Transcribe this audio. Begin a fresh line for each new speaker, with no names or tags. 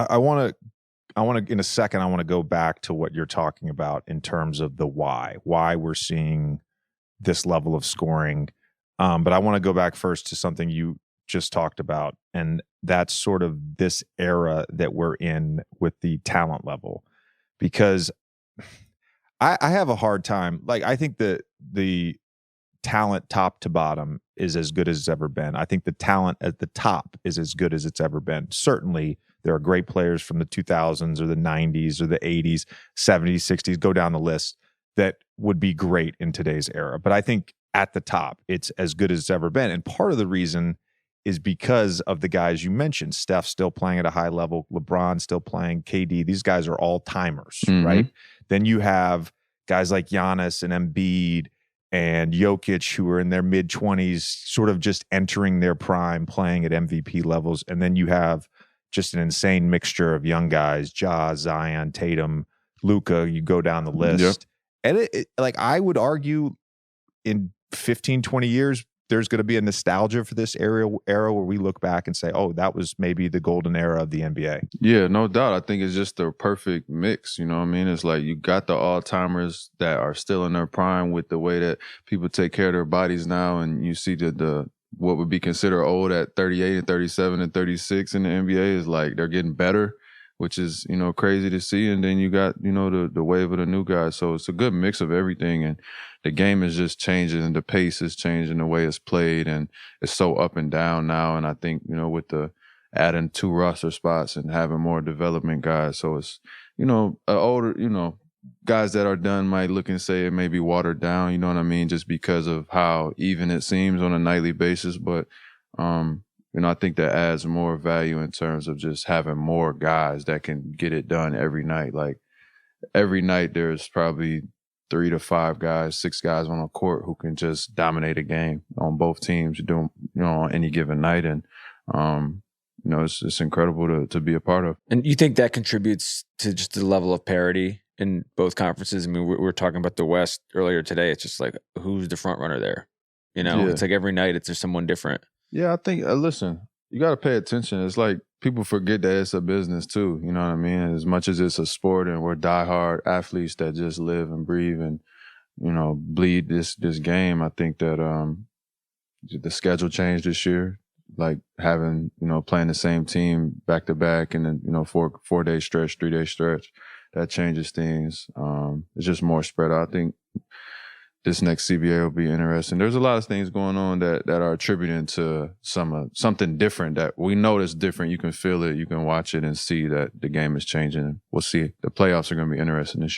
I want to in a second, I want to go back to what you're talking about in terms of the why we're seeing this level of scoring. But I want to go back first to something you just talked about, and that's sort of this era that we're in with the talent level, because I have a hard time. Like, I think that the talent top to bottom is as good as it's ever been. I think the talent at the top is as good as it's ever been. Certainly, there are great players from the 2000s or the 90s or the 80s, 70s, 60s, go down the list, that would be great in today's era. But I think at the top, it's as good as it's ever been. And part of the reason is because of the guys you mentioned. Steph still playing at a high level, LeBron still playing, KD. These guys are all timers, right? Then you have guys like Giannis and Embiid and Jokic, who are in their mid-20s, sort of just entering their prime, playing at MVP levels. And then you have just an insane mixture of young guys, Ja, Zion, Tatum, Luka. You go down the list. And like, I would argue in 15, 20 years, there's going to be a nostalgia for this era where we look back and say, oh, that was maybe the golden era of the NBA.
Yeah, no doubt. I think it's just the perfect mix. You know what I mean? It's like you got the all-timers that are still in their prime with the way that people take care of their bodies now, and you see the what would be considered old at 38 and 37 and 36 in the NBA is like they're getting better, which is, you know, crazy to see. And then you got, you know, the wave of the new guys. So it's a good mix of everything. And the game is just changing, and the pace is changing, the way it's played, and it's so up and down now. And I think, you know, with the adding 2 roster spots and having more development guys, so it's, you know, older, you know, guys that are done might look and say it may be watered down, you know what I mean, just because of how even it seems on a nightly basis. But you know, I think that adds more value in terms of just having more guys that can get it done every night. Like every night there's probably 3 to 5 guys, 6 guys on a court who can just dominate a game on both teams, doing, you know, on any given night. And, you know, it's incredible to be a part of.
And you think that contributes to just the level of parity in both conferences? I mean, we were talking about the West earlier today. It's just like, who's the front runner there? You know, It's like every night there's someone different.
Yeah, I think, listen, you got to pay attention. It's like people forget that it's a business too. You know what I mean? As much as it's a sport and we're diehard athletes that just live and breathe and, you know, bleed this game, I think that the schedule changed this year. Like having, you know, playing the same team back to back and then, you know, 4-day stretch, 3-day stretch, that changes things. It's just more spread out. I think this next CBA will be interesting. There's a lot of things going on that are attributing to something different that we know is different. You can feel it, you can watch it and see that the game is changing. We'll see. The playoffs are going to be interesting this year.